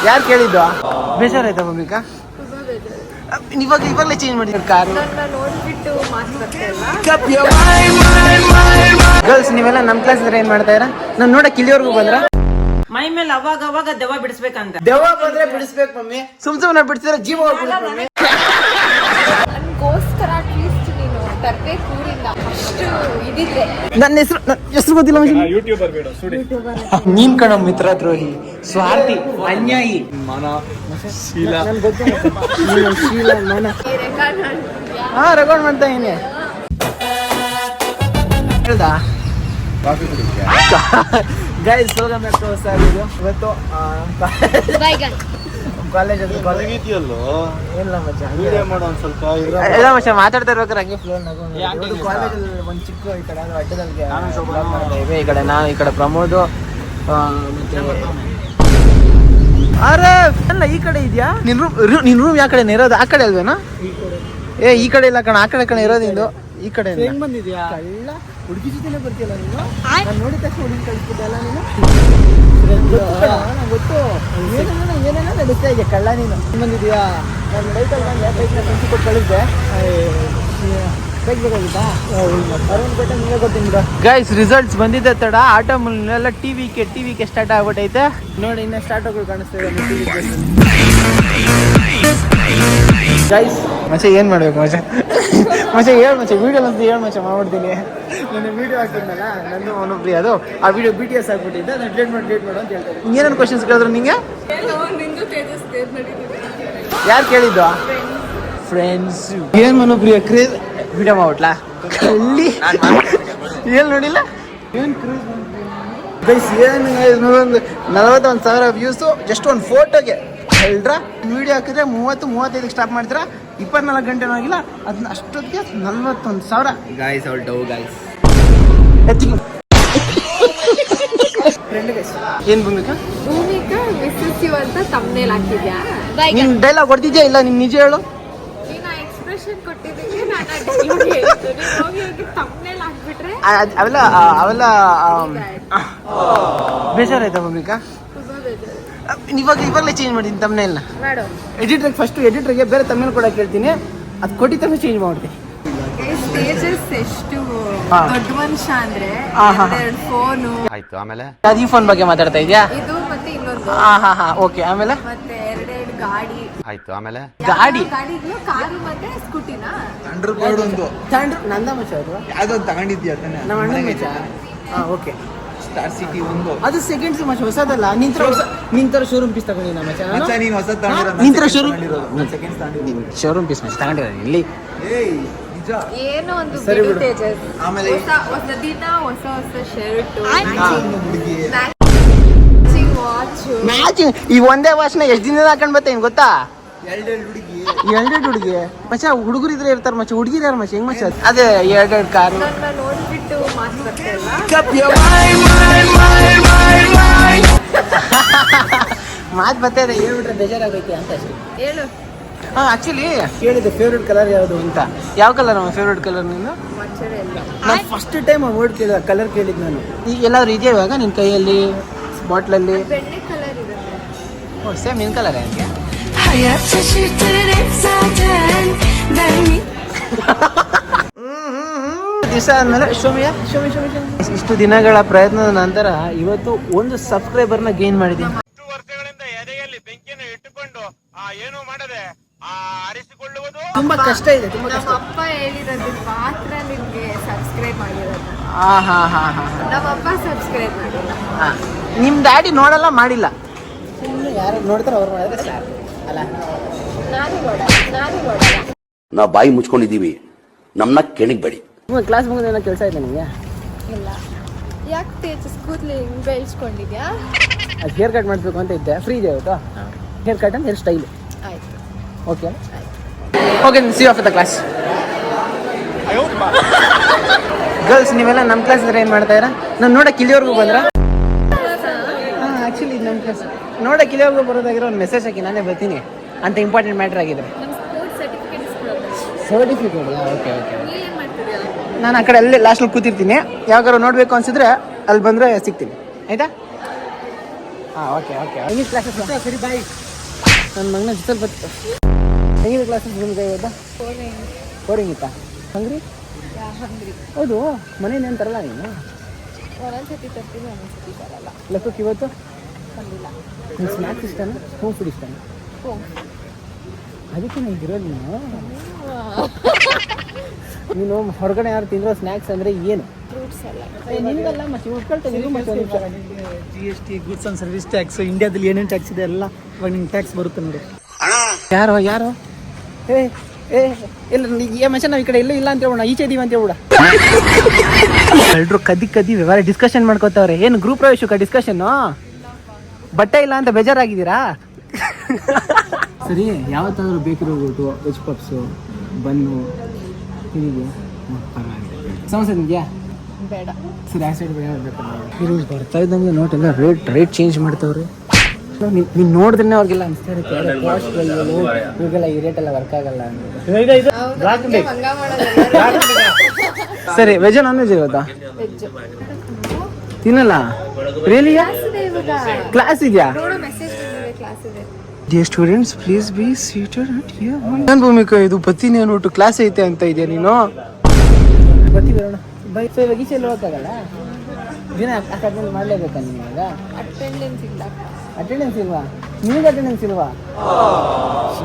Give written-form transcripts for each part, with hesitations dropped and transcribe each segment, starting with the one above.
ಯಾರು ಕೇಳಿದ್ದು? ಬೇಜಾರಾಯ್ತಾ ಭೂಮಿಕಾ? ಇವಾಗಲೇ ಚೇಂಜ್ ಮಾಡಿದ್ರು ಕಾರು. ಗರ್ಲ್ಸ್ ನೀವೆಲ್ಲ ನಮ್ಮ ಕ್ಲಾಸ್ ಇದ್ರೆ ಏನ್ ಮಾಡ್ತಾ ಇರ? ನಾನು ನೋಡಕ್ ಇಲ್ಲಿವರೆಗೂ ಬಂದ್ರ ಮೈ ಮೇಲೆ ಅವಾಗ ಅವಾಗ ದೆವ್ವ ಬಿಡಿಸ್ಬೇಕಂತ. ದೆವ್ವ ಬಂದ್ರೆ ಬಿಡಿಸ್ಬೇಕು ಮಮ್ಮಿ. ಸುಮ್ನೆ ಬಿಡ್ತಿದ್ರೆ ಜೀವ ಹೋಗ್ಬಿಡುತ್ತೆ ಮಮ್ಮಿ. ನನ್ನ ಹೆಸರು ಗೊತ್ತಿಲ್ಲ. ನೀನ್ ಕಣ ಮಿತ್ರ ದ್ರೋಹಿ, ಸ್ವಾರ್ಥಿ, ಅನ್ಯಾಯಿ, ರೆಕಾರ್ಡ್ ಮಾಡ್ತಾ ಇದೀನಿ. ಹೇಳ್ದಾ ಗೈಸ್, ವೆಲ್ಕಮ್ ಬ್ಯಾಕ್ ಟು ಹೊಸ ವಿಡಿಯೋ. ಇವತ್ತು ಕಾಲೇಜಲ್ಲಿ ಏನಿಲ್ಲ ಮಚ್ಚ, ಎಲ್ಲ ಮಚ್ಚ ಮಾತಾಡ್ತಾ ಇರ್ಬೇಕಾರೆ ಹಂಗೆ ಫ್ಲೋ ಕಾಲೇಜಲ್ಲಿ ಒಂದು ಚಿಕ್ಕ ಈ ಕಡೆ ಅಡ್ಡದಲ್ಲಿ ಈ ಕಡೆ ನಾನು, ಈ ಕಡೆ ಪ್ರಮೋದ್, ಮತ್ತೆ ಅರೆ ಅಲ್ಲ ಈ ಕಡೆ ಇದೆಯಾ ನಿನ್ ರೂಮ್? ಯಾವ ಕಡೆ ಇರೋದು? ಆ ಕಡೆ ಅಲ್ವೇನಾ? ಈ ಕಡೆ ಇಲ್ಲ ಕಣ, ಆ ಕಡೆ ಇರೋದು ನಿಂದು. ಈ ಕಡೆ ಹೆಂಗ್ ಬಂದಿದ್ಯಾ? ಕಳ್ಳ ಹುಡುಗಿ ಜೊತೆನೆ ಬರ್ತೀಯಲ್ಲ ನೀನು. ನಾನು ನೋಡಿದ ತಕ್ಷಣ ಹುಡುಗಿ ಕಳಿಸ್ಬಿಟ್ಟಲ್ಲ ನೀನು. ಗೊತ್ತು ಏನೇನೋ ನಡೀತಾ ಇದೆ ಕಳ್ಳ ನೀನು. ಬಂದಿದ್ಯಾ? ನಾನು ಬೈಕಲ್ಲಿ ಬಂದೆ, ಬೈಕ್ನ ಕಂಚಿ ಕೊಟ್ಟು ಕಳಿಸ್ದೆ. ಬೈಕ್ ಬೇಕಾಗಿತ್ತಾ? ನಿಮಗೆ ಗೊತ್ತಿಲ್ಲ. ಗೈಸ್ ರಿಸಲ್ಟ್ಸ್ ಬಂದಿದ್ದೆ ತಡ. ಆಟೋ ಮುನ್ನೆಲ್ಲ ಟಿವಿ ಕೆ ಸ್ಟಾರ್ಟ್ ಆಗ್ಬಿಟ್ಟೈತೆ ನೋಡಿ. ಇನ್ನ ಸ್ಟಾರ್ಟ್ಗಳು ಕಾಣಿಸ್ತಾ ಇದೆ ಗೈಸ್. ಮಚ್ಚೆ ಏನ್ ಮಾಡ್ಬೇಕು ಮಚ್ಚೆ ಹೇಳು ಮಚ್ಚೆ, ವಿಡಿಯೋ ಅಂತ ಹೇಳು ಮಚ್ಚೆ, ಮಾಡ್ಬಿಡ್ತೀನಿ. ನಾನು ವಿಡಿಯೋ ಹಾಕಿದ್ನಲ್ಲ ನನ್ನ ಅವನೊಬ್ರಿ, ಅದು ಆ ವಿಡಿಯೋ BTS ಆಗ್ಬಿಟ್ಟಿದ್ದೆ. ನಾನು ಡಿಲೀಟ್ ಮಾಡು ಅಂತ ಹೇಳ್ತಾರೆ. ಏನೇನು ಕ್ವಶನ್ಸ್ ಕೇಳಿದ್ರು ನಿಂಗೆ? ಯಾರು ಕೇಳಿದ್ದು? ಫ್ರೆಂಡ್ಸ್. ಏನ್ ಮನೋಪ್ರಿಯ ಕ್ರೇಜ್ ವಿಡಿಯೋ ಮಾಡ್ಬಿಟ್ಲಾ? ಅಲ್ಲಿ ಏನ್ ನೋಡಿಲ್ಲ ಏನ್ ಕ್ರೇಜ್ ಗೈಸ್. ಏನು 41,000 ವ್ಯೂಸು ಜಸ್ಟ್ ಒಂದು ಫೋಟೋಗೆ ಹೇಳ್ರ. ವಿಡಿಯೋ ಹಾಕಿದ್ರೆ 30-35 ಸ್ಟಾಪ್ ಮಾಡ್ತೀರಾ, 24 ಗಂಟೆ ಆಗಿಲ್ಲ. ಅದನ್ನ ಅಷ್ಟೊತ್ತಿಗೆ 41,000 ಗಾಯ್ಸ್. ಅವ್ರು ಡೌ ಗಾಯ್ಸ್ ಏನ್ ಭೂಮಿಕಾ ಮಿಸ್ಸಸ್ ಯು ಅಂತ ತಮ್ನೇಲ್ ಹಾಕಿದ್ಯಾ? ನೀನ್ ಡೈಲಾಗ್ ಹೊಡ್ತಿದ್ಯಾ ಇಲ್ಲ? ನೀನ್ ನಿಜ ಹೇಳು. ಎಕ್ಸ್ಪ್ರೆಷನ್ ಕೊಟ್ಟಿದ್ದಕ್ಕೆ ತಮ್ನೇಲ್ ಹಾಕ್ಬಿಟ್ರೆ ಅವೆಲ್ಲ ಬೇಜಾರಾಯ್ತಾ ಭೂಮಿಕಾ? ಇವಾಗಲೇ ಚೇಂಜ್ ಮಾಡಿದ್ದೀನಿ ತಮ್ನೇಲ್ನ. ಎಡಿಟ್ರಿಗೆ ಫಸ್ಟ್ ಎಡಿಟ್ರಿಗೆ ಬೇರೆ ತಮ್ನೇಲ್ ಕೊಡಕ್ಕೆ ಹೇಳ್ತೀನಿ, ಅದು ಕೊಟ್ಟಿ ತಮ್ಮ ಚೇಂಜ್ ಮಾಡ್ತೀನಿ. ಸ್ಟೇಜಸ್ ಎಷ್ಟು ದೊಡ್ಡ ಮನುಷ್ಯ ಅಂದ್ರೆ ಫೋನು ಆಯ್ತು. ಆಮೇಲೆ ಅದು ಈ ಫೋನ್ ಬಗ್ಗೆ ಮಾತಾಡ್ತಾ ಇದೆಯಾ? ಇದು ಮತ್ತೆ ಇನ್ನೊಂದು. ಓಕೆ. ಆಮೇಲೆ ಮತ್ತೆ ಎರಡೆರಡು ಗಾಡಿ. ಆಯ್ತು. ಆಮೇಲೆ ಗಾಡಿಗಳು, ಕಾರು ಮತ್ತೆ ಸ್ಕೂಟಿನಾ? ನಂದ ಮಚ್ಚ ಅದು ಯಾವ್ದೊಂದು ತಗೊಂಡಿದ್ಯಾ ತಾನೆ? ನಮ್ಮ ಅಣ್ಣ ಮಚ್ಚ. ಓಕೆ. ಸ್ಟಾರ್ ಸಿಟಿ ಒಂದು ಅದು ಸೆಕೆಂಡ್ಸ್ ಮಚ್ಚ, ಹೊಸದಲ್ಲ. ನಿಂತರ ಶೋರೂಮ್ ಪೀಸ್ ತಗೊಂಡಿನ ಮಚ್ಚ. ನೀನು ಹೊಸ ತಗೊಂಡಿರೋದು? ನಿಂತರ ಶೋರೂಮ್ ಸೆಕೆಂಡ್ಸ್ ತಗೊಂಡಿರೋದು. ಶೋರೂಮ್ ಪೀಸ್ ಮಚ್ಚ ತಗೊಂಡಿರೋದು ಇಲ್ಲಿ. ಏನೋ ಒಂದು ಬಿಡು ತೇಜಸ್. ಆಮೇಲೆ ಹೊಸ ದಿನ ಹೊಸ ಶರ್ಟ್, ಮ್ಯಾಚ್. ಈ ಒಂದೇ ವಾಚ್ನ ಎಷ್ಟು ದಿನದ ಹಾಕೊಂಡ್ ಬರ್ತೇನೆ ಗೊತ್ತಾ? ಎರಡೆರಡು ಹುಡುಗಿ ಮಚ್ಚ. ಹುಡುಗರು ಇದ್ರೆ ಇರ್ತಾರೆ ಮಚ್ಚ, ಹುಡುಗಿರು ಯಾರು ಮಚ್ಚ? ಹೆಂಗ್ ಮಚ್ಚ? ಅದೇ ಎರಡೆರಡು ಕಾರು. ನೋಡ್ಬಿಟ್ಟು ಮಾತು ಬರ್ತಾ ಇದೆ. ಹೇಳ್ಬಿಟ್ರೆ ಬೇಜಾರಾಗೈತಿ ಅಂತ ಹೇಳು. ಆಕ್ಚುಲಿ ಕೇಳಿದೆ ಫೇವ್ರೇಟ್ ಕಲರ್ ಯಾವುದು ಅಂತ. ಯಾವ ಕಲರ್ ನಮ್ಮ ಫೇವ್ರೇಟ್ ಕಲರ್ ನೀನು? ನಾನು ಫಸ್ಟ್ ಟೈಮ್ ವರ್ಡ್ ಕೇಳಿದ ಕಲರ್ ಕೇಳಿದ್ ನಾನು. ಈಗ ಎಲ್ಲಾದ್ರೂ ಇದೆಯಾ ಇವಾಗ ನಿನ್ನ ಕೈಯಲ್ಲಿ ಬಾಟ್ಲಲ್ಲಿ? ಬೆಣ್ಣೆ ಕಲರ್ ಇದೆ. ಸೇಮ್ ನಿನ್ನ ಕಲರ್ ಯಾಕೆ? ದಿವಸ ಆದ್ಮೇಲೆ ಇಷ್ಟು ದಿನಗಳ ಪ್ರಯತ್ನದ ನಂತರ ಇವತ್ತು ಒಂದು ಸಬ್ಸ್ಕ್ರೈಬರ್ನ ಗೇನ್ ಮಾಡಿದ್ದೀನಿ. ವರ್ಷಗಳಿಂದ ಎದೆಯಲ್ಲಿ ಬೆಂಕಿಯನ್ನು ಇಟ್ಟುಕೊಂಡು ಏನು ಮಾಡದೆ ಆರಿಸಿಕೊಳ್ಳುವುದು ತುಂಬಾ ಕಷ್ಟ ಇದೆ. ನಮ್ಮ ಅಪ್ಪ ಹೇಳಿರೋದು ಮಾತ್ರ ನಿಮ್ಗೆ ಸಬ್ಸ್ಕ್ರೈಬ್ ಮಾಡಿರೋದು. ನಮ್ಮ ಅಪ್ಪ ಸಬ್ಸ್ಕ್ರೈಬ್ ಮಾಡಿಲ್ಲ. ನಿಮ್ ಡ್ಯಾಡಿ ನೋಡಲ್ಲ, ಮಾಡಿಲ್ಲ. ಯಾರು ನೋಡ್ತಾರ ಅವ್ರು ಮಾಡಿದ್ರೆ ಸಾಕು ಅಲ್ಲ. ನಾನು ನೋಡಲ್ಲ. ನಾವು ಬಾಯಿ ಮುಚ್ಕೊಂಡಿದೀವಿ, ನಮ್ಮನ್ನ ಕೆಣಗಬೇಡಿ. ಕ್ಲಾಸ್ ಮುಗಿದ ಕೆಲಸ ಇದೆ ನಿಮಗೆ? ಇಲ್ಲ. ಯಾಕೆ ತೇಜಸ್ ಕೂದಲು ಹಿಂಗೆ ಬೆಳೆಸ್ಕೊಂಡಿದ್ಯಾ? ಅದು ಹೇರ್ ಕಟ್ ಮಾಡಿಸ್ಬೇಕು ಅಂತ ಇದ್ದೆ. ಫ್ರೀ ಇದೆ ಇವತ್ತು. Hair cut and hair style. ಆಯ್ತು. Okay see of the class. Girls ನೀವೆಲ್ಲ ನಮ್ಮ ಕ್ಲಾಸ್ ಇದ್ರೆ ಏನು ಮಾಡ್ತಾ ಇರ? ನಾನು ನೋಡಕ್ಕೆ ಇಲ್ಲಿವರೆಗೂ ಬಂದ್ರ? ಆ್ಯಕ್ಚುಲಿ ನಮ್ಮ ಕ್ಲಾಸ್ ನೋಡಕ್ಕೆ ಇಲ್ಲಿವರೆಗೂ ಬರೋದಾಗಿರೋ ಒಂದು ಮೆಸೇಜ್ ಹಾಕಿ ನಾನೇ ಬರ್ತೀನಿ ಅಂತ ಇಂಪಾರ್ಟೆಂಟ್ ಮ್ಯಾಟ್ರ್ ಆಗಿದ್ರೆ. ಸರ್ಟಿಫಿಕೇಟ್? ಓಕೆ. ನಾನು ಆ ಕಡೆ ಅಲ್ಲೇ ಲಾಸ್ಟಲ್ಲಿ ಕೂತಿರ್ತೀನಿ. ಯಾವಾಗಾರು ನೋಡಬೇಕು ಅನ್ಸಿದ್ರೆ ಅಲ್ಲಿ ಬಂದರೆ ಸಿಗ್ತೀನಿ. ಆಯಿತಾ? ಹಾಂ ಓಕೆ ಹೆಂಗಿದೆ ಕ್ಲಾಸಸ್ ಸರಿ ಬಾಯ್. ನನ್ನ ಮಗನ ಜೊತೆ ಬತ್ತು. ಹೆಂಗಿದೆ ಕ್ಲಾಸಸ್ ನಿಮ್ಗೆ ಇವತ್ತು? ಬೋರಿಂಗ್ ಇತ್ತಾ? ಹಂಗ್ರಿ? ಹೌದು, ಮನೇನೇನು ತರಲ್ಲ ನೀನು? ಒಂದೊಂದ್ಸತಿ ತರ್ತೀನಿ, ಒಂದೊಂದ್ಸತಿ ಬರಲ್ಲ. ಲೆಕ್ಕಕ್ಕೆ ಇವತ್ತು ಬಂದಿಲ್ಲ. ನಿನ್ನ ಸ್ನ್ಯಾಕ್ಸ್ ಇಷ್ಟನಾ, ಹೋಮ್ ಫುಡ್ ಇಷ್ಟನಾ? ಅದಕ್ಕೆ ನಾನು ಇರೋದು. ನೀನು ಹೊರಗಡೆ ಯಾರು ತಿಂದಿರೋ ಸ್ನ್ಯಾಕ್ಸ್ ಅಂದರೆ ಏನು? ಫ್ರೂಟ್ಸ್ ಎಲ್ಲ ನಿಮಗೆಲ್ಲ ಮತ್ತೆ ಉಳ್ಕೊಳ್ತೇನೆ. GST goods and service tax, ಇಂಡಿಯಾದಲ್ಲಿ ಏನೇನು ಟ್ಯಾಕ್ಸ್ ಇದೆ ಎಲ್ಲ ಇವಾಗ ನಿಮ್ಗೆ ಟ್ಯಾಕ್ಸ್ ಬರುತ್ತೆ ನೋಡಿ. ಯಾರು ಇಲ್ಲ ಮನುಷ್ಯ ನಾವು ಈ ಕಡೆ ಇಲ್ಲ ಅಂತ ಹೇಳೋಣ, ಈಚೆ ಇದೀವಿ ಅಂತ ಹೇಳೋಣ. ಎಲ್ರು ಕದ್ದಿ ವ್ಯವಹಾರ ಡಿಸ್ಕಷನ್ ಮಾಡ್ಕೋತಾವ್ರೆ. ಏನು ಗ್ರೂಪ್ ಪ್ರವೇಶಕ್ಕೆ ಡಿಸ್ಕಷನ್ನು? ಬಟ್ಟೆ ಇಲ್ಲ ಅಂತ ಬೇಜಾರಾಗಿದ್ದೀರಾ? ಸರಿ, ಯಾವತ್ತಾದ್ರೂ ಬೇಕಿರೋ ಊಟು, ವೆಜ್ ಪಪ್ಸು, ಬನ್ನು ಹೀಗೆ ಸಮಸ್ಯೆ ಇದೆಯಾ? ಬೇಡ. ಸರಿ, ಆ ಸೈಡ್ ಬೇಡ ಬೇಕು. ಬರ್ತಾ ಇದ್ದಂಗೆ ನೋಟೆಲ್ಲ ರೇಟ್ ಚೇಂಜ್ ಮಾಡ್ತಾವ್ರಿ. ನೀನು ನೋಡಿದ್ರೆ ಅವ್ರಿಗೆಲ್ಲ ಅನಿಸ್ತಾ ಇರುತ್ತೆ ಇವಾಗೆಲ್ಲ ಈ ರೇಟ್ ಎಲ್ಲ ವರ್ಕ್ ಆಗಲ್ಲ ಅಂತ. ಸರಿ, ವೆಜ್ ನಾನ್ ವೆಜ್ ಇವತ್ತಾ? ತಿನ್ನಲ್ಲ ರಿಯಲಿ? ಕ್ಲಾಸ್ ಇದೆಯಾ? Dear students please be seated at here. ನಾನು ಭೂಮಿಕಾ ಇದು ಬತ್ತೀನಿ ಅನ್ಬಿಟ್ಟು ಕ್ಲಾಸ್ ಐತೆ ಅಂತ ಇದೆಯಾ ನೀನು? ಬರ್ತೀವಿ ಬರೋಣ. ಬೈ ಇವಾಗ ಈಚೆ ಎಲ್ಲ ಹೋಗಕ್ಕಾಗಲ್ಲ, ದಿನ ಅಕಾಡೆಮಿ ಮಾಡಲೇಬೇಕಾ ನಿಮಗೆ? ಅಟೆಂಡೆನ್ಸ್ ಇಲ್ವಾ? ನಿಮಗೆ ಅಟೆಂಡೆನ್ಸ್ ಇಲ್ವಾ?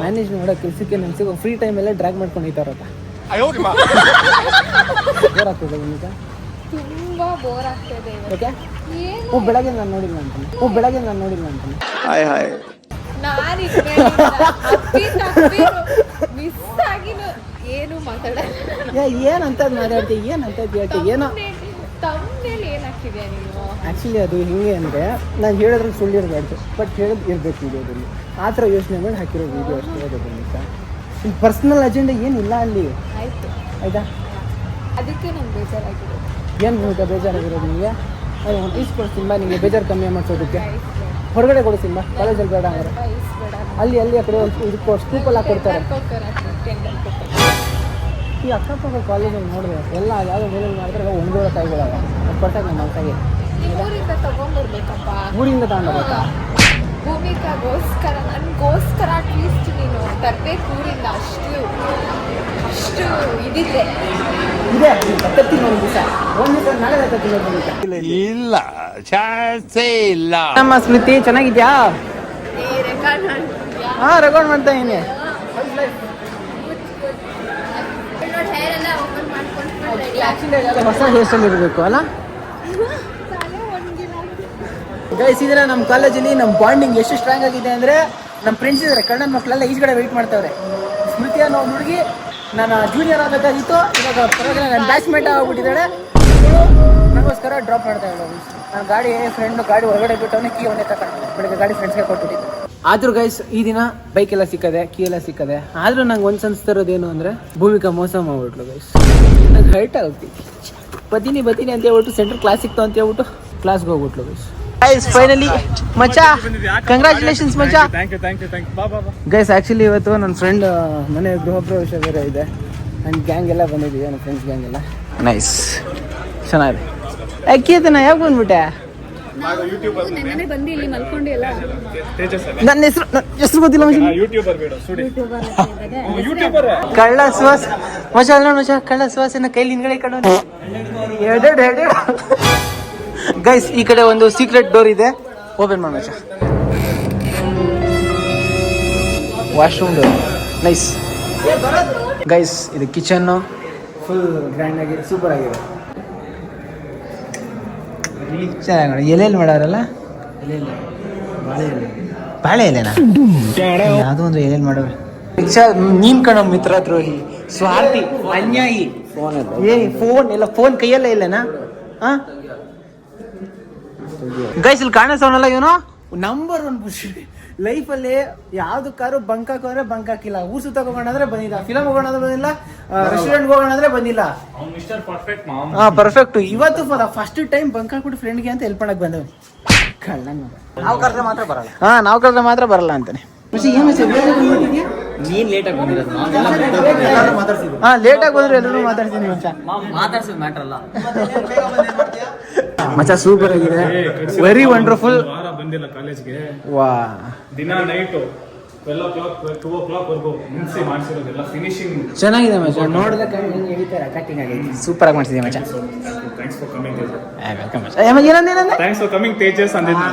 ಮ್ಯಾನೇಜ್ ಮಾಡೋ ಕೆಲಸಕ್ಕೆ ನನ್ನ ಸಿಗೋ ಫ್ರೀ ಟೈಮೆಲ್ಲ ಡ್ರ್ಯಾಗ್ ಮಾಡ್ಕೊಂಡು ಹೋಗ್ತಾರಪ್ಪ. ಬೋರ್ ಆಗ್ತದೆ ಈಗ? ತುಂಬಾ ಬೋರ್ ಆಗ್ತದೆ. ಯಾಕೆ? ಬೆಳಗ್ಗೆ ನಾನು ನೋಡಿಲ್ಲ ಅಂತಾನೆ. ಹಾಯ್ ಮಿಸ್ ಆಗಿನ ಏನು ಏನಂತ ಮಾತಾಡ್ತೀವಿ, ಏನಂತ ಹೇಳ್ತೀವಿ, ಏನೋ ತಮ್ಮನೇಲಿ ಏನಾಗ್ತಿದ್ಯಾ ನೀನು? ಆ್ಯಕ್ಚುಲಿ ಅದು ಹಿಂಗೆ ಅಂದರೆ ನಾನು ಹೇಳಿದ್ರೆ ಸುಳ್ಳು ಇರಬಾರ್ದು, ಬಟ್ ಹೇಳೋದು ಇರಬೇಕು ವಿಡಿಯೋದಲ್ಲಿ. ಆ ಥರ ಯೋಚನೆ ಮಾಡಿ ಹಾಕಿರೋ ವಿಡಿಯೋ ಅಷ್ಟೇ. ಅದು ಬಂದಿತ್ತ ಇನ್ನು ಪರ್ಸ್ನಲ್ ಅಜೆಂಡಾ ಏನಿಲ್ಲ ಅಲ್ಲಿ. ಆಯಿತಾ? ಅದಕ್ಕೆ ನಂಗೆ ಬೇಜಾರಾಗಿದೆ. ಏನು ನಿಮಗೆ ಬೇಜಾರಾಗಿರೋದು? ನಿಮಗೆ ಅದು ಒಂದು ಪೀಸ್ ಕೊಡ್ತೀನಿ ಬಾ, ನಿಮಗೆ ಬೇಜಾರು ಕಮ್ಮಿ ಮಾಡಿಸೋದಕ್ಕೆ. ಹೊರಗಡೆ ಕೊಡ್ತೀನಿ ಬಾ, ಕಾಲೇಜಲ್ಲಿ ಬೇಡ ಅಂದರೆ. ಅಲ್ಲಿ ಆ ಕಡೆ ಇದಕ್ಕೆ ಸ್ಕೂಪಲ್ಲಿ ಹಾಕ್ಕೊಡ್ತಾರೆ. ಈ ಅಕ್ಕಪಕ್ಕ ಕಾಲೇಜಲ್ಲಿ ನೋಡಿದೆ ಎಲ್ಲ ಯಾವುದೋ ಮೇಲೆ ಮಾಡಿದ್ರೆ ಒಂದೂರ ಕಾಯಿಗಳವ ಕೊಟ್ಟಾಗ ನಮ್ಮ ಮನಸ್ಸಾಗೆ ಊರಿಂದ ತಗೊಂಡ್ಬರ್ಬೇಕಪ್ಪ. ಊರಿಂದ ತಗೊಂಡ್ಬೇಕಾ? ಭೂಮಿಕಾಗೋಸ್ಕರ ನನಗೋಸ್ಕರ ಅಟ್ಲೀಸ್ಟ್ ನೀನು ತರಬೇಕು ಊರಿಂದ. ಅಷ್ಟು ಇದಿದೆ ತತ್ತೀನಿ ಒಂದು ದಿವಸ ನಾಳೆ ತತ್ತೀನಿ. ಇಲ್ಲ ಚಾನ್ಸೇ ಇಲ್ಲ. ನಮ್ಮ ಸ್ಮೃತಿ ಚೆನ್ನಾಗಿದ್ಯಾ? ಹಾಂ, ರೆಕಾರ್ಡ್ ಮಾಡ್ತಾ ಇದ್ದೀನಿ. ಹೊಸ ಹೇರ್ ಸ್ಟೈಲ್ ಇರಬೇಕು ಅಲ್ಲ ಗೈಸ್? ಇದನ್ನ ನಮ್ಮ ಕಾಲೇಜಲ್ಲಿ ನಮ್ಮ ಬಾಂಡಿಂಗ್ ಎಷ್ಟು ಸ್ಟ್ರಾಂಗ್ ಆಗಿದೆ ಅಂದರೆ, ನಮ್ಮ ಫ್ರೆಂಡ್ಸ್ ಇದ್ದಾರೆ ಕನ್ನಡ ಮಕ್ಕಳೆಲ್ಲ ಈಚೆಗಡೆ ವೆಯ್ಟ್ ಮಾಡ್ತಾವ್ರೆ. ಸ್ಮೃತಿ ಅನ್ನೋ ಹುಡುಗಿ ನಾನು ಜೂನಿಯರ್ ಆಗಬೇಕಾಗಿತ್ತು, ಇವಾಗ ಪರವಾಗಿಲ್ಲ ನನ್ನ ಬ್ಯಾಚ್ಮೇಟ್ ಆಗ್ಬಿಟ್ಟಿದ್ದಾಳೆ. ನನಗೋಸ್ಕರ ಡ್ರಾಪ್ ಮಾಡ್ತಾ ಇದ್ದಾಳೆ. ನಾನು ಗಾಡಿ ಹೊರಗಡೆ ಬಿಟ್ಟವನೇ ಕೀ ಅವನೇ ತಗೊಂಡು ಬೆಳಗ್ಗೆ ಗಾಡಿ ಫ್ರೆಂಡ್ಸ್ಗೆ ಕೊಟ್ಬಿಟ್ಟಿದ್ದೆ. ಆದರೂ ಗೈಸ್ ಈ ದಿನ ಬೈಕ್ ಎಲ್ಲ ಸಿಕ್ಕದೆ, ಕೀ ಎಲ್ಲ ಸಿಕ್ಕದೆ. ಆದರೂ ನಂಗೆ ಒಂದು ಅನಿಸ್ತಿರೋದೇನು ಅಂದರೆ, ಭೂಮಿಕಾ ಮೋಸ ಮಾಡ್ಬಿಟ್ಲು ಗೈಸ್. ನಂಗೆ ಹರ್ಟ್ ಆಗುತ್ತೆ. ಬತ್ತೀನಿ ಅಂತ ಹೇಳ್ಬಿಟ್ಟು ಸೆಂಟ್ರಲ್ ಕ್ಲಾಸ್ ಸಿಕ್ತು ಅಂತ ಹೇಳ್ಬಿಟ್ಟು ಕ್ಲಾಸ್ಗೆ ಹೋಗ್ಬಿಟ್ಲು ಗೈಸ್. ಫೈನಲಿ ಮಚ್ಚಾ, ಕಂಗ್ರ್ಯಾಚುಲೇಷನ್ಸ್ ಮಚ್ಚಾ. Thank you. ಗೈಸ್ ಆ್ಯಕ್ಚುಲಿ ಇವತ್ತು ನನ್ನ ಫ್ರೆಂಡ್ ಮನೆ ಗೃಹ ಪ್ರವೇಶ ಬೇರೆ ಇದೆ. ನನ್ನ ಗ್ಯಾಂಗ್ ಎಲ್ಲ ಬಂದಿದ್ದೀವಿ, ನನ್ನ ಫ್ರೆಂಡ್ಸ್ ಗ್ಯಾಂಗ್ ಎಲ್ಲ. ನೈಸ್, ಚೆನ್ನಾಗಿದೆ. ಅಕ್ಕಿಯತನ ಯಾಕೆ ಬಂದ್ಬಿಟ್ಟೆ? ನೆನ್ನೆ ಬಂದು ಇಲ್ಲಿ ಮಲ್ಕೊಂಡು ಎಲ್ಲ ನನ್ನ ಹೆಸರು ಗೊತ್ತಿಲ್ಲ ಕಳ್ಳ ಸುವಾಸ ಮಚ್ಚ ಕಳ್ಳ ಸುವಾಸನ ಕೈಲಿ ಹಿಂದ್ಗಡೆ ಕಣ್ಣು ಎರಡು. ಗೈಸ್ ಈ ಕಡೆ ಒಂದು ಸೀಕ್ರೆಟ್ ಡೋರ್ ಇದೆ, ಓಪನ್ ಮಾಡಿ ಮಚ್ಚ. Washroom door nice. ಗೈಸ್ ಇದು ಕಿಚನ್ನು ಫುಲ್ ಗ್ರ್ಯಾಂಡ್ ಆಗಿ ಸೂಪರ್ ಆಗಿದೆ. ಚೆನ್ನಾಗಿ ನೋಡಿ, ಎಲೆಯಲ್ಲಿ ಮಾಡೋರಲ್ಲ, ಬಾಳೆ ಎಲೆನಾ ಯಾವುದೋ ಒಂದು ಎಲೆಯಲ್ಲಿ ಮಾಡೋರು. ನೀನ್ ಕಣೋ ಮಿತ್ರ ದ್ರೋಹಿ, ಸ್ವಾರ್ಥಿ, ಅನ್ಯಾಯಿ. ಫೋನ್ ಕೈಯಲ್ಲೇ ಇಲ್ಲನಾ? ಗೈಸ್ ಇಲ್ಲಿ ಕಾಣಿಸೋನಲ್ಲ ಇವನು ನಂಬರ್ 1 ಖುಷಿ ಲೈಫಲ್ಲಿ. ಯಾವ್ದು ಕಾರು ಬಂಕ್ ಹಾಕೋದ್ರೆ ಬಂಕ್ ಹಾಕಿಲ್ಲ, ಊರ್ ಸುತ್ತ ಹೋಗೋಣಾದ್ರೆ ಬಂದಿಲ್ಲ, ಫಿಲಮ್ ಹೋಗೋಣಾದ್ರೆ ಬಂದಿಲ್ಲ, ರೆಸ್ಟೋರೆಂಟ್ ಹೋಗೋಣಾದ್ರೆ ಬಂದಿಲ್ಲ. ಪರ್ಫೆಕ್ಟ್. ಇವತ್ತು for the first time bunk ಹಾಕ್ಬಿಟ್ಟು ಫ್ರೆಂಡ್ಗೆ ಅಂತ ಹೆಲ್ಪ್ ಮಾಡಕ್ ಬಂದವ್. ನಾವು ಕರೆದ್ರೆ ಮಾತ್ರ ಬರಲ್ಲ. ನಾವು ಕರೆದ್ರೆ ಮಾತ್ರ ಬರಲ್ಲ ಅಂತಾನೆ. ನೀನ್ ಲೇಟಾಗಿ ಬಂದಿರೋದು. ಲೇಟಾಗಿ ಬಂದ್ರೆ ಎಲ್ಲರೂ ಮಾತಾಡ್ತೀನಿ ಮಾತಾಡ್ಸಿದ್ ಮ್ಯಾಟ್ರ್ ಅಲ್ಲ ಮಚ್ಚ. ಸೂಪರ್ ಆಗಿದೆ, ವೆರಿ ವಂಡರ್ಫುಲ್. ಬಂದಿಲ್ಲ ಕಾಲೇಜ್ಗೆ. ವಾ ದಿನ ನೈಟು 12 o'clock ವರ್ಗೂ ನಿಲ್ಸಿ ಮಾಡ್ಸಿರೋದೆಲ್ಲ ಫಿನಿಶಿಂಗ್. ಚೆನ್ನಾಗಿದೆ ಮಚ್ಚ, ನೋಡಿದ್ರೆ ಹೆಂಗೆ ಹೇಳ್ತಾರೆ ಅಟ್ರಾಕ್ಟಿಂಗ್ ಆಗೈತಿ. ಸೂಪರ್ ಆಗಿ ಮಾಡ್ತಿದ್ದೆ ಮಚ್ಚ. Thanks for coming Tejas. Welcome ಮಚ್ಚ. ಏನಂದೇನಂದೆ? ಥ್ಯಾಂಕ್ಸ್ ಫಾರ್ ಕಮಿಂಗ್ ತೇಜಸ್ ಅಂದಿದ್ದು.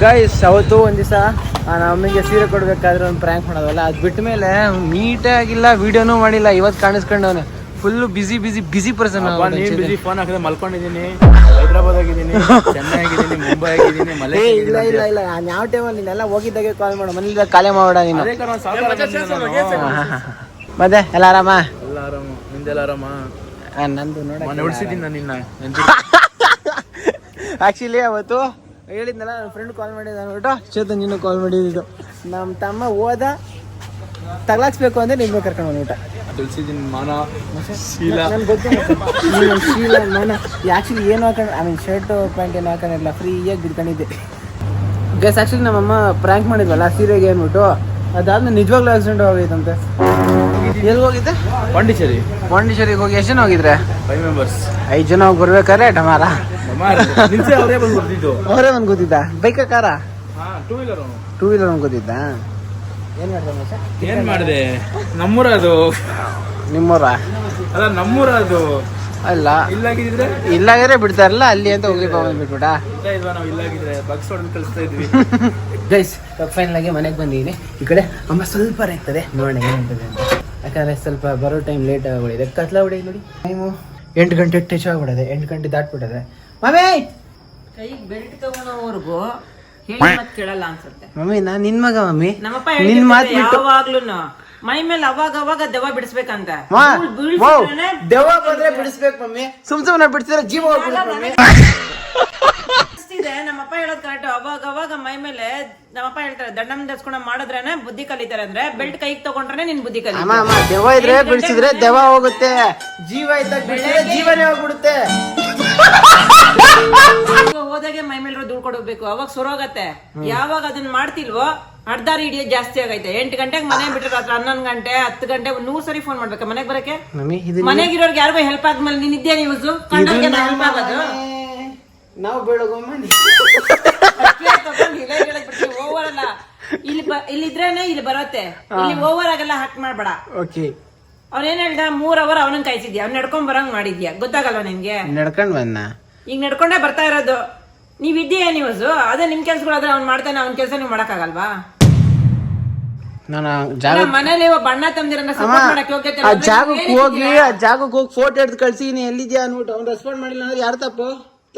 ಗೈಸ್, ಅವತ್ತು ಒಂದು ದಿವಸ ನಮ್ಮ ಅಮ್ಮಿಗೆ ಸೀರೆ ಕೊಡಬೇಕಾದ್ರೆ ಒಂದು ಪ್ರ್ಯಾಂಕ್ ಮಾಡೋದಲ್ಲ, ಅದು ಬಿಟ್ಟ ಮೇಲೆ ಮೀಟೇ ಆಗಿಲ್ಲ, ವಿಡಿಯೋನೂ ಮಾಡಿಲ್ಲ. ಇವತ್ತು ಕಾಣಿಸ್ಕೊಂಡವನು ಫುಲ್ಲು ಬಿಸಿ ಪರ್ಸನ್. ಬಿಸಿ ಫೋನ್ ಹಾಕಿದ್ರೆ ಮಲ್ಕೊಂಡಿದ್ದೀನಿ, ಹೈದ್ರಾಬಾದ್ ಆಗಿದ್ದೀನಿ, ಚೆನ್ನೈ ಆಗಿದ್ದೀನಿ, ಮುಂಬೈ ಆಗಿದ್ದೀನಿ, ಇಲ್ಲ ನಾನು ಯಾವ ಟೈಮಲ್ಲಿ ನೀನೆಲ್ಲ ಹೋಗಿದ್ದಾಗೆ ಕಾಲ್ ಮಾಡು, ಮನೇಲಿ ಖಾಲಿ ಮಾಡ ನೀನು. ಮತ್ತೆ ಎಲ್ಲ ಆರಾಮ? ಎಲ್ಲ ಆರಾಮ, ನಿಂದೆಲ್ಲ ಆರಾಮ? ನಂದು ನೋಡ ಉಳಿಸಿದ್ದೀನಿ ನಾನು ನಿನ್ನ. ಆ್ಯಕ್ಚುಲಿ ಅವತ್ತು ಹೇಳಿದ್ನಲ್ಲ, ನನ್ನ ಫ್ರೆಂಡ್ ಕಾಲ್ ಮಾಡಿದ್ದ ಅಂದ್ಬಿಟ್ಟು ಚೇತನ್ ನೀನು ಕಾಲ್ ಮಾಡಿದ್ದು. ನಮ್ಮ ತಮ್ಮ ಹೋದ ತಗ್ಲಾಕ್ಸ್ಬೇಕು ಅಂದರೆ ನಿನ್ನ ಕರ್ಕೊಂಡು ಬಂದ್ಬಿಟ್ಟ. ತುಳ್ಸಿದ್ದೀನಿ ಮಾನ ಶೀಲ. ನನ್ಗೆ ಗೊತ್ತಿಲ್ಲ ಶೀಲ ಮಾನ. ಆ್ಯಕ್ಚುಲಿ ಏನು ಹಾಕೊಂಡು, ಐ ಮೀನ್ ಶರ್ಟು ಪ್ಯಾಂಟ್ ಏನು ಹಾಕೊಂಡಿರಲಿಲ್ಲ, ಫ್ರೀಯಾಗಿ ಬಿಡ್ಕೊಂಡಿದ್ದೆ. ಗೈಸ್, ಆ್ಯಕ್ಚುಲಿ ನಮ್ಮಮ್ಮ ಪ್ರ್ಯಾಂಕ್ ಮಾಡಿದ್ವಲ್ಲ ಸೀರೆಗೆ ಅಂದ್ಬಿಟ್ಟು, ಅದಾದ್ಮೇಲೆ ನಿಜವಾಗ್ಲೂ ಆಕ್ಸಿಡೆಂಟ್ ಹೋಗೈತಂತೆ. ಎಲ್ಲಿ ಹೋಗಿದ್ದೆ? ಪಾಂಡಿಚೇರಿಗೆ ಹೋಗಿ ಎಷ್ಟು ಜನ ಹೋಗಿದ್ರೆ? 5 members. 5 ಜನ ಹೋಗಿ ಬರ್ಬೇಕಾದ್ರೆ ಟಮಾರ ಅವರೇ ಬಂದು ಬರ್ತಿದ್ದು. ಅವರೇ ಬಂದು ಗೊತ್ತಿದ್ದ? ಬೈಕ ಕಾರ? ಟೂ ವೀಲರ್ ಬಂದು ಗೊತ್ತಿದ್ದ. ಏನು ಮಾಡಿದೆ ಮಚ್ಚ? ಏನ್ ಮಾಡಿದೆ? ನಮ್ಮೂರ ಅದು. ನಿಮ್ಮೂರ ಅಲ್ಲ, ನಮ್ಮೂರ ಅದು. ಅಲ್ಲ, ಇಲ್ಲಾಗಿದ್ರೆ ಇಲ್ಲಾಗಿದ್ರೆ ಬಿಡ್ತಾರಲ್ಲ ಅಲ್ಲಿ ಅಂತ ಹೋಗ್ಲಿಕ್ಕೆ ಬಂದ್ಬಿಟ್ಬಿಟ. ನಾವು ಇಲ್ಲಾಗಿದ್ರೆ ಬಗ್ಸ್ ಹೊಡೆದು ಕಳಿಸ್ತಾ ಇದ್ವಿ. ಗೈಸ್, ಫೈನಲ್ ಆಗಿ ಮನೆಗೆ ಬಂದಿದ್ದೀನಿ. ಈ ಕಡೆ ಅಮ್ಮ ಸ್ವಲ್ಪ ಇರ್ತದೆ, ನೋಡೋಣ ಏನಂತದೆ ಅಂತ. ಯಾಕಂದ್ರೆ ಸ್ವಲ್ಪ ಬರೋ ಟೈಮ್ ಲೇಟ್ ಆಗಿಬಿಡಿದೆ. ಕತ್ಲ ಹೊಡಿ ನೋಡಿ, ಟೈಮು 8 ಗಂಟೆ ಟಚ್ ಆಗ್ಬಿಡದೆ, 8 ಗಂಟೆ ದಾಟ್ಬಿಟ್ಟದೆ. ಮಮ್ಮಿ ಕೈಗೆ ಬೆಲ್ಟ್ ತಗೊಳೋವರೆಗೂ ಹೇಳಿ ಮತ್ ಕೇಳಲ್ಲ ಅನ್ಸುತ್ತೆ. ಮಮ್ಮಿ, ನಾನ್ ನಿನ್ ಮಗ ಮಮ್ಮಿ. ನಮ್ಮಪ್ಪ ನಿನ್ ಮಾತು ಬಿಟ್ಟು ಯಾವಾಗ್ಲೂನು ಮೈ ಮೇಲೆ ಅವಾಗ ದೆವ್ವ ಬಿಡಿಸ್ಬೇಕಂತ. ದೆವ್ವ ಬಂದ್ರೆ ಬಿಡಿಸ್ಬೇಕು ಮಮ್ಮಿ, ಸುಮ್ನೆ ಬಿಡ್ತಿದ್ರೆ ಜೀವ ಹೋಗ್ಬಿಡುತ್ತೆ ಮಮ್ಮಿ. ನಮ್ಮಪ್ಪ ಹೇಳೋದು ಕರೆಕ್ಟ್. ಅವಾಗ ಮೈ ಮೇಲೆ ನಮ್ಮಪ್ಪ ಹೇಳ್ತಾರೆ ದಂಡಮ್ ದರ್ಸ್ಕೊಂಡ ಮಾಡಿದ್ರೇನೆ ಬುದ್ಧಿ ಕಲಿತಾರೆ ಅಂದ್ರೆ, ಬೆಲ್ಟ್ ಕೈಗೆ ತಗೊಂಡ್ರೆ ನಿನ್ ಬುದ್ಧಿ ಕಲಿ. ಅಮ್ಮ, ದೆವ್ವ ಇದ್ರೆ ಬಿಡಿಸಿದ್ರೆ ದೆವ್ವ ಹೋಗುತ್ತೆ, ಜೀವ ಇದ್ದಾಗ ಬಿಡಿಸಿದ್ರೆ ಜೀವನೇ ಹೋಗ್ಬಿಡುತ್ತೆ. ಹೋದಾಗೆ ಮೈ ಮೇಲೆ ಧೂಳ್ ಕೊಡಬೇಕು, ಅವಾಗ ಸುರೋಗತ್ತೆ. ಯಾವಾಗ ಅದನ್ನ ಮಾಡ್ತಿಲ್ವೋ ಅರ್ಧಾರಿ ಹಿಡಿಯೋದು ಜಾಸ್ತಿ ಆಗೈತೆ. 8 ಗಂಟೆಗೆ ಮನೆ ಬಿಟ್ರೆ ರಾತ್ರಿ 11 ಗಂಟೆ 10 ಗಂಟೆ 100 ಸರಿ ಫೋನ್ ಮಾಡ್ಬೇಕಾ ಮನೆಗೆ ಬರಕ್ಕೆ? ಮನೆಗಿರೋರ್ಗೆ ಯಾರಿಗೂ ಹೆಲ್ಪ್ ಆದ್ಮೇಲೆ ನೀನ್ ಇದ್ದೇ ನ್ಯೂಸ್ ಕಂಡೋರ್ಗೆ ಹೆಲ್ಪ್ ಆಗೋದು. ನಾವು ಬೆಳಗೊಮ್ಮ ಓವರ್ ಅಲ್ಲ, ಇಲ್ಲಿದ್ರೇನೆ ಇಲ್ಲಿ ಬರುತ್ತೆ, ಇಲ್ಲಿ ಓವರ್ ಆಗಲ್ಲ. ಹಾಕ್ ಮಾಡ್ಬೇಡ. ಓಕೆ, ಅವ್ನೇನ್ ಹೇಳ್ದ 3 hour ಅವನನ್ನ ಕಾಯಿಸಿದ್ಯಾ, ಅವ್ನ್ ನಡ್ಕೊಂಡ್ ಬರಂಗ್ ಮಾಡಿದ್ಯಾ, ಗೊತ್ತಾಗಲ್ವ ನಿನ್ಗೆ? ನಡ್ಕೊಂಡ್ ಬಂದ, ಈಗ ನಡ್ಕೊಂಡೇ ಬರ್ತಾ ಇರೋದು. ನೀವ್ ಇದ್ದೀಯ ನ್ಯೂಸ್, ಅದೇ ನಿಮ್ ಕೆಲ್ಸಗಳಾದ್ರೆ ಅವ್ನ್ ಮಾಡ್ತಾನೆ, ಅವ್ನ ಕೆಲ್ಸ ನೀವ್ ಮಾಡಕ್ಕಾಗಲ್ವಾ? ಮನೇಲಿ ಬಣ್ಣ ತಂದಿರಂಗ ಸಪೋರ್ಟ್ ಮಾಡಕ್ ಯೋಗ್ಯತೆ ಆ ಜಾಗಕ್ಕೆ ಹೋಗಿ ಫೋಟೋ ಹಿಡ್ದು ಕಳ್ಸಿ, ನೀ ಎಲ್ಲಿದ್ಯಾ ಅನ್ಬಿಟ್ಟು ಅವ್ನು ರೆಸ್ಪಾಂಡ್ ಮಾಡಿಲ್ಲ ಅಂದ್ರೆ ಯಾರು ತಪ್ಪು?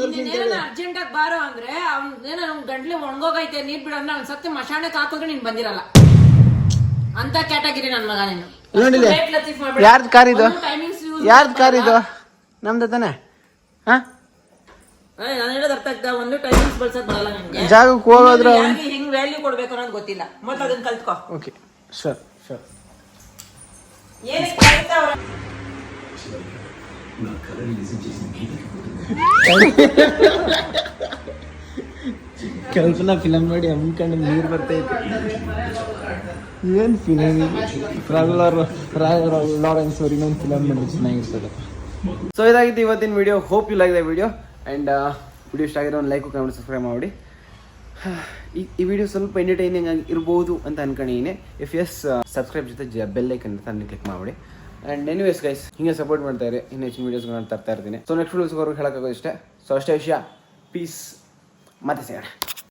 ಅರ್ಜೆಂಟ್ ಆಗಿ ಬಾರೋ ಅಂದ್ರೆ ಅವ್ನ ಗಂಟ್ಲಿ ಒಣಗೋಗೈತೆ ನೀರ್ ಬಿಡೋದ್ರೆ ಅವ್ನ ಸತ್ತಿ ಮಶಾಣಕ್ಕೆ ಹಾಕಿದ್ರೆ ನೀನ್ ಬಂದಿರಲ್ಲ. ಅಂತ ಕ್ಯಾಟಗಿರಿ ನನ್ ಮಗ ನೀನು. ನೋಡಿಲ್ಲ ಯಾರ್ದು ಕಾರ್ ಇದು? ಯಾರ್ದು ಕಾರ್ ಇದು? ನಮ್ದು ತಾನೆ? ನಾನು ಹೇಳೋದು ಅರ್ಥ ಆಗ್ತಾ, ಒಂದು ಟೈಮಿಂಗ್ಸ್ ಬಳಸೋದ್ ಬರಲ್ಲ ನಿಮ್ಗೆ. ಜಾಗಕ್ಕೆ ಹೋಗೋದ್ರೆ ಹಿಂಗ್ ವ್ಯಾಲ್ಯೂ ಕೊಡ್ಬೇಕು ಅನ್ನೋದು ಗೊತ್ತಿಲ್ಲ, ಮತ್ತೆ ಅದನ್ನ ಕಲ್ತ್ಕೋ. Okay, sure. ಏನಕ್ಕೆ ಕಲ್ತಾವ್ರ? ಕಲ್ಪನಾ ಫಿಲಮ್ ನೋಡಿ ಅಮ್ಕೊಂಡು ನೀರು ಬರ್ತೈತೆ. ಏನು ಫಿಲಮ್ ಲಾರೆನ್ಸ್ ಅವ್ರು ಇನ್ನೊಂದು ಫಿಲಮ್ ಮಾಡಿದ್ರೆ ಚೆನ್ನಾಗಿರ್ತದೆ. ಸೊ ಇದಾಗಿತ್ತು ಇವತ್ತಿನ video. Hope you like the video and video ಇಷ್ಟ ಆಗಿರೋ ಒಂದು ಲೈಕ್ ಕಮೆಂಟ್ ಸಬ್ಸ್ಕ್ರೈಬ್ ಮಾಡಿ. ಈ ವಿಡಿಯೋ ಸ್ವಲ್ಪ ಎಂಟರ್ಟೈನಿಂಗ್ ಆಗಿ ಇರ್ಬೋದು ಅಂತ ಅನ್ಕೊಂಡಿದ್ದೀನಿ. ಇಫ್ ಎಸ್ ಸಬ್ಸ್ಕ್ರೈಬ್ ಜೊತೆ ಬೆಲ್ ಐಕನ್ ಅಂತ ಕ್ಲಿಕ್ ಮಾಡಿ. ಆ್ಯಂಡ್ ಎನಿವೇಸ್ ಗೈಸ್, ಹಿಂಗೆ ಸಪೋರ್ಟ್ ಮಾಡ್ತಾ ಇರಿ, ಇನ್ನು ಹೆಚ್ಚಿನ ವೀಡಿಯೋಸ್ಗಳನ್ನ ತರ್ತಾ ಇರ್ತೀನಿ. ಸೊ ನೆಕ್ಸ್ಟ್ ವೀಡಿಯೋಸ್ವರೆಗೂ ಹೇಳೋಕ್ಕಾಗೋದು ಇಷ್ಟೇ. ಸೊ ಅಷ್ಟೇ ವಿಷಯ. ಪೀಸ್, ಮತ್ತೆ ಸಿಗೋಣ.